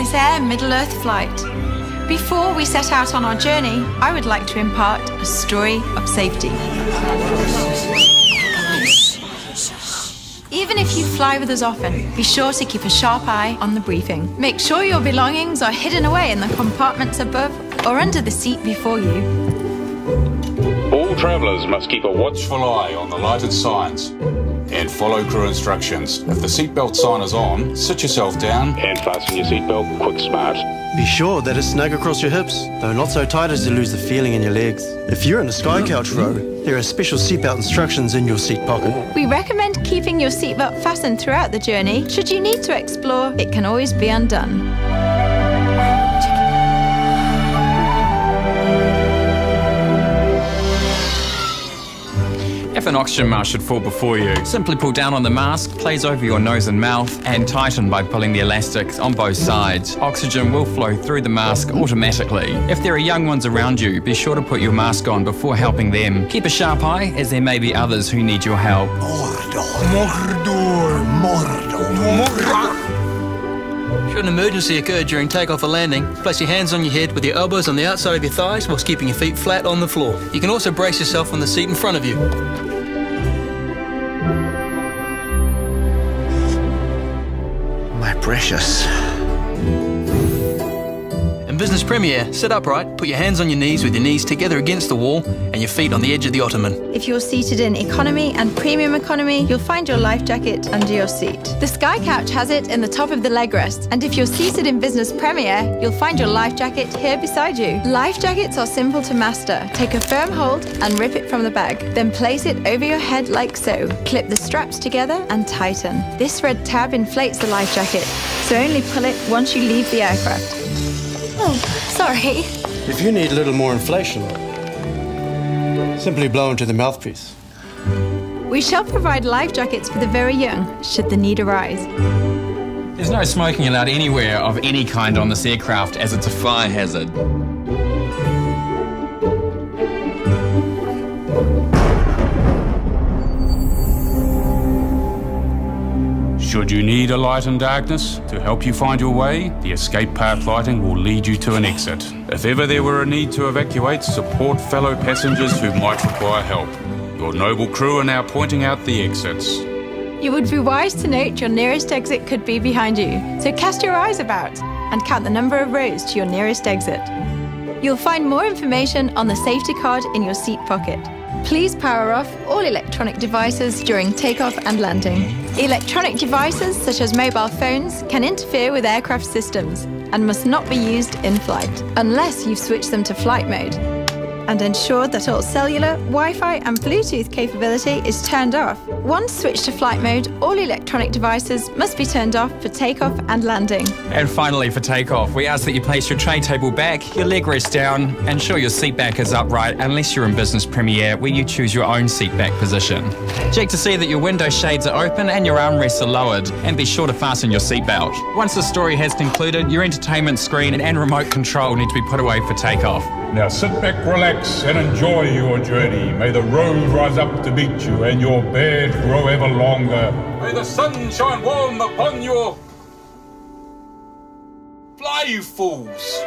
Business Air Middle-earth flight. Before we set out on our journey, I would like to impart a story of safety. Even if you fly with us often, be sure to keep a sharp eye on the briefing. Make sure your belongings are hidden away in the compartments above or under the seat before you. All travellers must keep a watchful eye on the lighted signs and follow crew instructions. If the seatbelt sign is on, sit yourself down and fasten your seatbelt quick smart. Be sure that it's snug across your hips, though not so tight as to lose the feeling in your legs. If you're in the sky couch row, there are special seatbelt instructions in your seat pocket. We recommend keeping your seatbelt fastened throughout the journey. Should you need to explore, it can always be undone. If an oxygen mask should fall before you, simply pull down on the mask, place over your nose and mouth, and tighten by pulling the elastics on both sides. Oxygen will flow through the mask automatically. If there are young ones around you, be sure to put your mask on before helping them. Keep a sharp eye, as there may be others who need your help. Should an emergency occur during takeoff or landing, place your hands on your head with your elbows on the outside of your thighs whilst keeping your feet flat on the floor. You can also brace yourself on the seat in front of you. My precious. In Business Premier, sit upright, put your hands on your knees with your knees together against the wall and your feet on the edge of the ottoman. If you're seated in economy and premium economy, you'll find your life jacket under your seat. The Sky Couch has it in the top of the leg rest, and if you're seated in Business Premier, you'll find your life jacket here beside you. Life jackets are simple to master. Take a firm hold and rip it from the bag. Then place it over your head like so. Clip the straps together and tighten. This red tab inflates the life jacket, so only pull it once you leave the aircraft. Oh, sorry. If you need a little more inflation, simply blow into the mouthpiece. We shall provide life jackets for the very young, should the need arise. There's no smoking allowed anywhere of any kind on this aircraft, as it's a fire hazard. Should you need a light in darkness to help you find your way, the escape path lighting will lead you to an exit. If ever there were a need to evacuate, support fellow passengers who might require help. Your noble crew are now pointing out the exits. You would be wise to note your nearest exit could be behind you, so cast your eyes about and count the number of rows to your nearest exit. You'll find more information on the safety card in your seat pocket. Please power off all electronic devices during takeoff and landing. Electronic devices, such as mobile phones, can interfere with aircraft systems and must not be used in flight, unless you've switched them to flight mode. And ensure that all cellular, Wi-Fi and Bluetooth capability is turned off. Once switched to flight mode, all electronic devices must be turned off for takeoff and landing. And finally, for takeoff, we ask that you place your tray table back, your leg rest down, and ensure your seat back is upright unless you're in Business Premier, where you choose your own seat back position. Check to see that your window shades are open and your armrests are lowered, and be sure to fasten your seatbelt. Once the story has concluded, your entertainment screen and remote control need to be put away for takeoff. Now sit back, relax, and enjoy your journey. May the road rise up to meet you, and your bed grow ever longer. May the sun shine warm upon your... Fly, you fools!